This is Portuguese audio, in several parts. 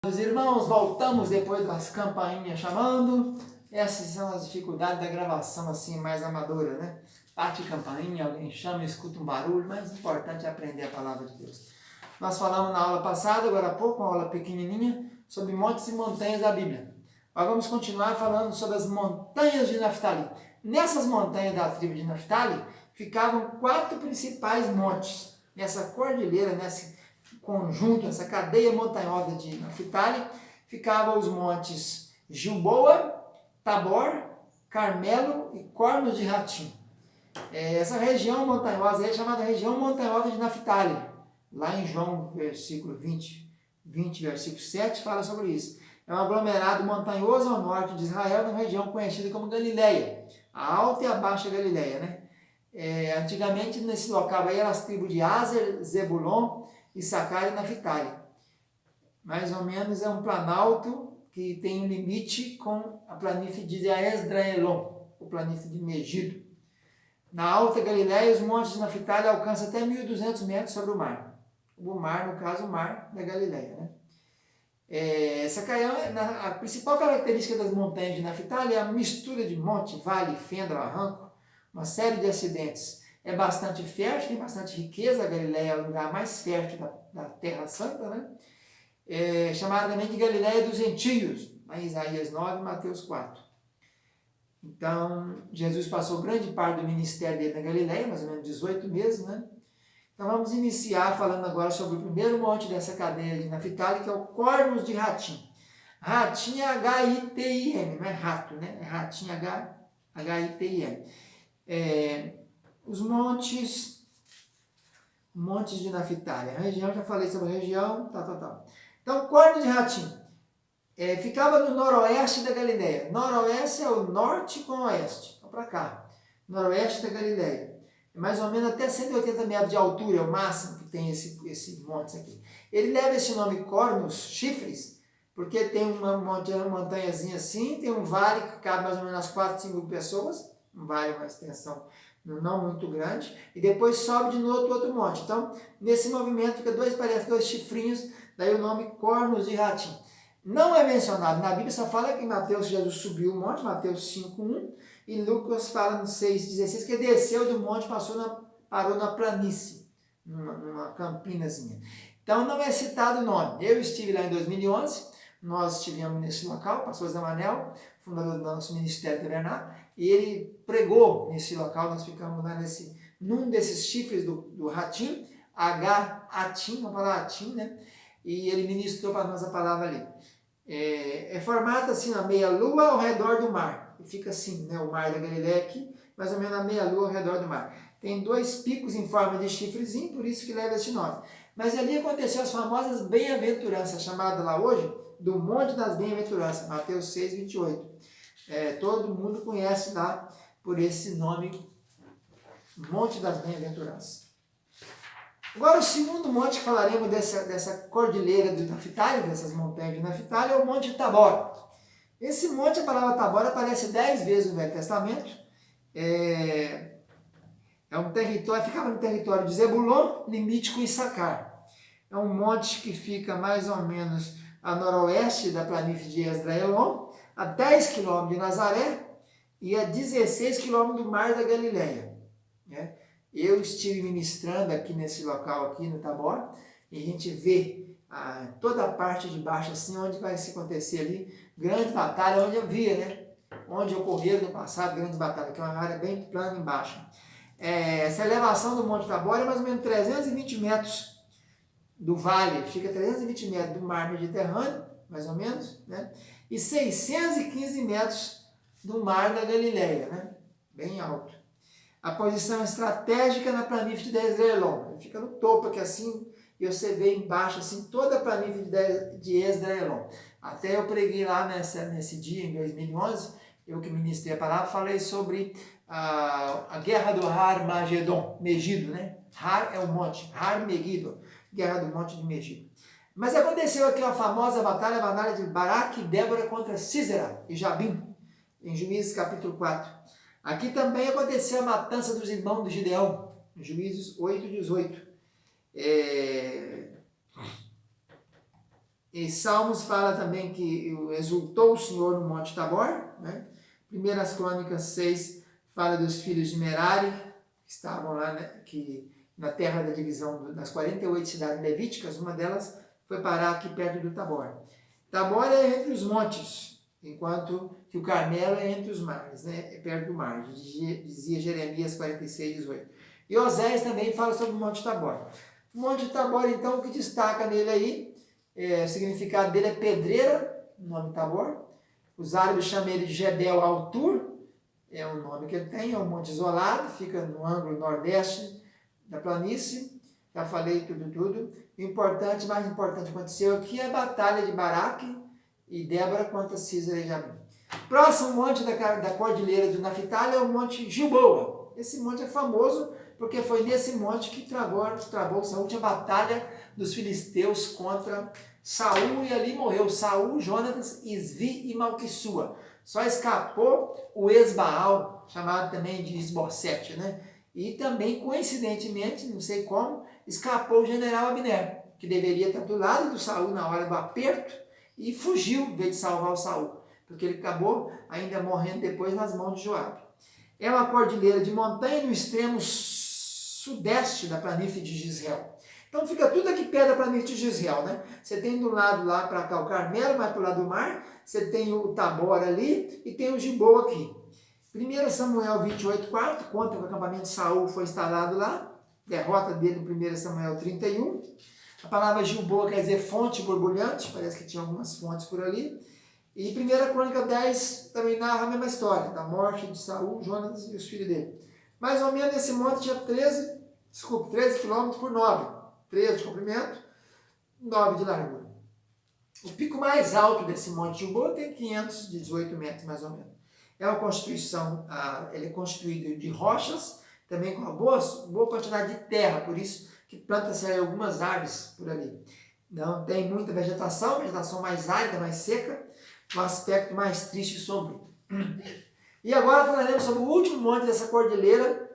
Meus irmãos, voltamos depois das campainhas chamando. Essas são as dificuldades da gravação assim mais amadora, né? Bate campainha, alguém chama, escuta um barulho, mas o importante é aprender a palavra de Deus. Nós falamos na aula passada, agora há pouco, uma aula pequenininha, sobre montes e montanhas da Bíblia. Nós vamos continuar falando sobre as montanhas de Naftali. Nessas montanhas da tribo de Naftali, ficavam 4 principais montes. Nessa cordilheira, nesse conjunto, essa cadeia montanhosa de Naftali, ficavam os montes Gilboa, Tabor, Carmelo e Cornos de Ratim. Essa região montanhosa é chamada região montanhosa de Naftali. Lá em João, versículo 20, versículo 7, fala sobre isso. É um aglomerado montanhoso ao norte de Israel, na região conhecida como Galileia, a Alta e a Baixa Galileia, né? Antigamente, nesse local aí, eram as tribos de Aser, Zebulon, Issacar e Naftali. Mais ou menos é um planalto que tem um limite com a planície de Esdraelon, o planície de Megido. Na Alta Galileia, os montes de Naftali alcançam até 1.200 metros sobre o mar. O mar, no caso, o mar da Galileia, né? A principal característica das montanhas de Naftali é a mistura de monte, vale, fenda, barranco, uma série de acidentes. É bastante fértil, tem bastante riqueza. A Galileia é o lugar mais fértil da Terra Santa, né? Chamada também de Galileia dos Gentios, em Isaías 9 e Mateus 4. Então, Jesus passou grande parte do ministério dele na Galileia, mais ou menos 18 meses, né? Então, vamos iniciar falando agora sobre o primeiro monte dessa cadeia de Naftali, que é o Cornos de Ratim. Ratim é H-I-T-I-M, não é rato, né? É Ratim, H-I-T-I-M. Os montes de Naftali. A região, já falei sobre a região, tal. Então, Cornos de Ratim ficava no noroeste da Galileia. Noroeste é o norte com o oeste. Então, para cá. Noroeste da Galileia. É mais ou menos até 180 metros de altura, é o máximo que tem esse monte aqui. Ele leva esse nome Cornos, chifres, porque tem uma montanhazinha assim, tem um vale que cabe mais ou menos umas 4, 5 pessoas, um vale, uma extensão não muito grande, e depois sobe de novo outro monte. Então, nesse movimento fica parece dois chifrinhos, daí o nome Cornos de Ratim. Não é mencionado na Bíblia, só fala que Mateus Jesus subiu o monte, Mateus 5:1, e Lucas fala no 6:16 que desceu do monte, parou na planície, numa campinazinha. Então não é citado o nome. Eu estive lá em 2011, nós estivemos nesse local, pastor Zé Manel, fundador do nosso Ministério Tabernáculo, e ele pregou nesse local. Nós ficamos lá num desses chifres do Ratim, H-Atim, vamos falar Atim, né? E ele ministrou para nós a palavra ali. É formado assim na meia-lua ao redor do mar. E fica assim, né, o mar da Galileia aqui, mais ou menos a meia-lua ao redor do mar. Tem 2 picos em forma de chifrezinho, por isso que leva esse nome. Mas ali aconteceu as famosas bem-aventuranças, chamadas lá hoje do Monte das Bem-aventuranças, Mateus 6:28. Todo mundo conhece lá por esse nome, Monte das Bem-aventuranças. Agora, o segundo monte que falaremos dessa cordilheira de Naftali, dessas montanhas de Naftali, é o Monte Tabor. Esse monte, a palavra Tabor, aparece 10 vezes no Velho Testamento. Ficava no território de Zebulon, limite com Issacar. É um monte que fica mais ou menos a noroeste da planície de Esdraelon, a 10 quilômetros de Nazaré e a 16 quilômetros do Mar da Galileia, né? Eu estive ministrando aqui nesse local, aqui no Tabor, e a gente vê toda a parte de baixo, assim, onde vai se acontecer ali, grande batalha, onde havia, né? Onde ocorreram no passado grandes batalhas, que é uma área bem plana embaixo. Essa elevação do Monte Tabor é mais ou menos 320 metros do vale, fica 320 metros do mar Mediterrâneo, mais ou menos, né? E 615 metros do mar da Galileia, né? Bem alto. A posição estratégica na planície de Esdraelon. Ele fica no topo aqui assim, e você vê embaixo assim toda a planície de Esdraelon. Até eu preguei lá nesse dia, em 2011, eu que ministrei a palavra, falei sobre a guerra do Har Magedon, Megido, né? Har é o monte, Har Megido, guerra do monte de Megido. Mas aconteceu aqui a famosa batalha de Baraque e Débora contra Sísera e Jabim, em Juízes capítulo 4. Aqui também aconteceu a matança dos irmãos de Gideão, em Juízes 8:18. E Salmos fala também que exultou o Senhor no Monte Tabor, né? Primeiras Crônicas 6 fala dos filhos de Merari, que estavam lá, né, que na terra da divisão das 48 cidades levíticas, uma delas foi parar aqui perto do Tabor. Tabor é entre os montes, enquanto que o Carmelo é entre os mares, né? É perto do mar, dizia Jeremias 46, 18. E Oséias também fala sobre o Monte Tabor. O Monte Tabor, então, o que destaca nele aí, o significado dele é pedreira, o nome Tabor. Os árabes chamam ele de Jebel Al-Tur, é o nome que ele tem, é um monte isolado, fica no ângulo nordeste da planície. Já falei tudo. O mais importante aconteceu aqui é a batalha de Baraque e Débora contra Císara e Jabim. Próximo monte da cordilheira do Naftali é o Monte Gilboa. Esse monte é famoso porque foi nesse monte que travou-se a última batalha dos filisteus contra Saul, e ali morreu Saul, Jonatas, Isvi e Malquissua. Só escapou o ex-Baal, chamado também de Isbosete, né? E também, coincidentemente, não sei como, escapou o general Abner, que deveria estar do lado do Saul na hora do aperto, e fugiu em vez de salvar o Saul, porque ele acabou ainda morrendo depois nas mãos de Joabe. É uma cordilheira de montanha no extremo sudeste da planície de Gisrael. Então fica tudo aqui perto da planície de Gisrael, né? Você tem do lado lá para cá o Carmelo, mais para o lado do mar, você tem o Tabor ali e tem o Gilboa aqui. 1 Samuel 28:4 conta que o acampamento de Saul foi instalado lá, derrota dele em 1 Samuel 31. A palavra Gilboa quer dizer fonte borbulhante, parece que tinha algumas fontes por ali. E 1 Crônica 10 também narra a mesma história, da morte de Saul, Jonatas e os filhos dele. Mais ou menos esse monte tinha 13 quilômetros por 9. 13 de comprimento, 9 de largura. O pico mais alto desse monte Gilboa tem 518 metros, mais ou menos. É uma constituição, ele é construído de rochas, também com uma boa quantidade de terra, por isso que planta-se algumas árvores por ali. Não tem muita vegetação mais árida, mais seca, um aspecto mais triste e sombrio. E agora falaremos sobre o último monte dessa cordilheira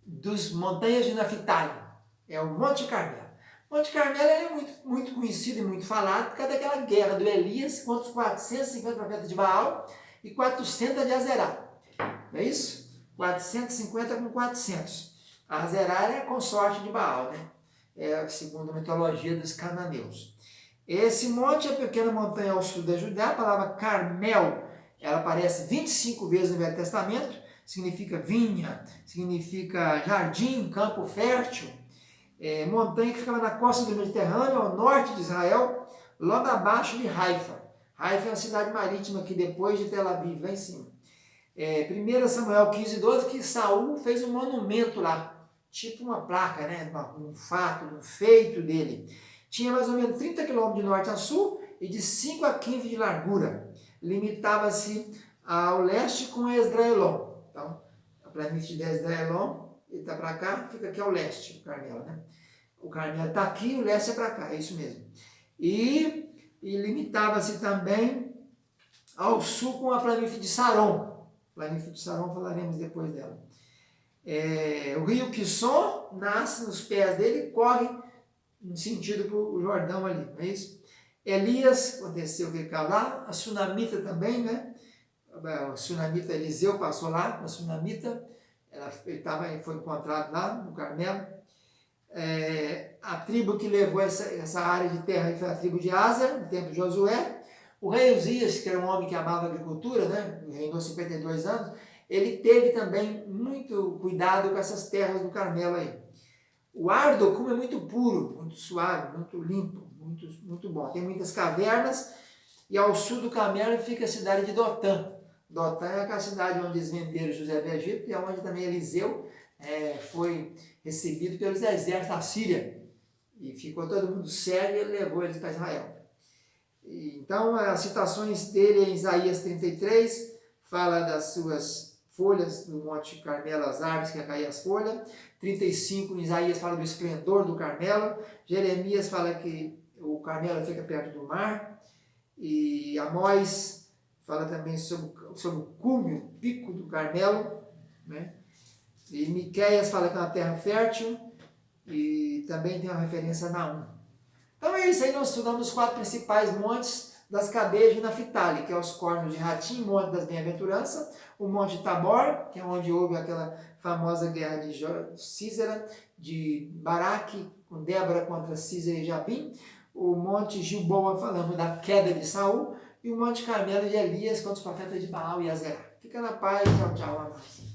dos montanhas de Naftali, é o Monte Carmelo. O Monte Carmelo é muito conhecido e muito falado por causa daquela guerra do Elias contra os 450 profetas de Baal e 400 de Azerá. Não é isso? 450 com 400. A Azerá é a consorte de Baal, né? É segundo a mitologia dos cananeus. Esse monte é a pequena montanha ao sul da Judéia. A palavra Carmel, ela aparece 25 vezes no Velho Testamento. Significa vinha, significa jardim, campo fértil. Montanha que ficava na costa do Mediterrâneo, ao norte de Israel, logo abaixo de Haifa. Haifa é uma cidade marítima que depois de Tel Aviv, lá em cima. 1 Samuel 15:12, que Saul fez um monumento lá, tipo uma placa, né? Um fato, um feito dele. Tinha mais ou menos 30 quilômetros de norte a sul e de 5 a 15 de largura. Limitava-se ao leste com Esdraelon. Então, a planície de Esdraelon, ele está para cá, fica aqui ao leste, o Carmelo, né? O Carmelo está aqui, o leste é para cá, é isso mesmo. E limitava-se também ao sul com a planície de Saron. Planície de Saron falaremos depois dela. O rio Quisson nasce nos pés dele e corre no sentido para o Jordão ali, não é isso? Elias, aconteceu que ele caiu lá, a Sunamita também, né? O Sunamita Eliseu passou lá, a Sunamita, ele foi encontrado lá no Carmelo. A tribo que levou essa área de terra foi a tribo de Azer, no tempo de Josué. O rei Uzias, que era um homem que amava a agricultura, né? Reinou 52 anos, ele teve também muito cuidado com essas terras do Carmelo aí. O ar do cume é muito puro, muito suave, muito limpo, muito bom. Tem muitas cavernas e ao sul do Carmelo fica a cidade de Dotã. Dotã é aquela cidade onde eles venderam José do Egito e é onde também Eliseu foi recebido pelos exércitos da Síria. E ficou todo mundo sério e ele levou eles para Israel. Então, as citações dele em Isaías 33 fala das suas folhas do Monte Carmelo, as árvores que caíam as folhas. 35, Isaías fala do esplendor do Carmelo. Jeremias fala que o Carmelo fica perto do mar. E Amós fala também sobre o cume, o pico do Carmelo, né? E Miqueias fala que é uma terra fértil. E também tem uma referência a Naum. Então é isso aí, nós estudamos os 4 principais montes das cadeias de Naftali, que é os cornos de Ratim, Monte das Bem-aventuranças, o Monte Tabor, que é onde houve aquela famosa guerra de Sísera, de Baraque, com Débora contra Sísera e Jabim, o Monte Gilboa, falamos da queda de Saul, e o Monte Carmelo de Elias contra os profetas de Baal e Azerá. Fica na paz, tchau, tchau, amados.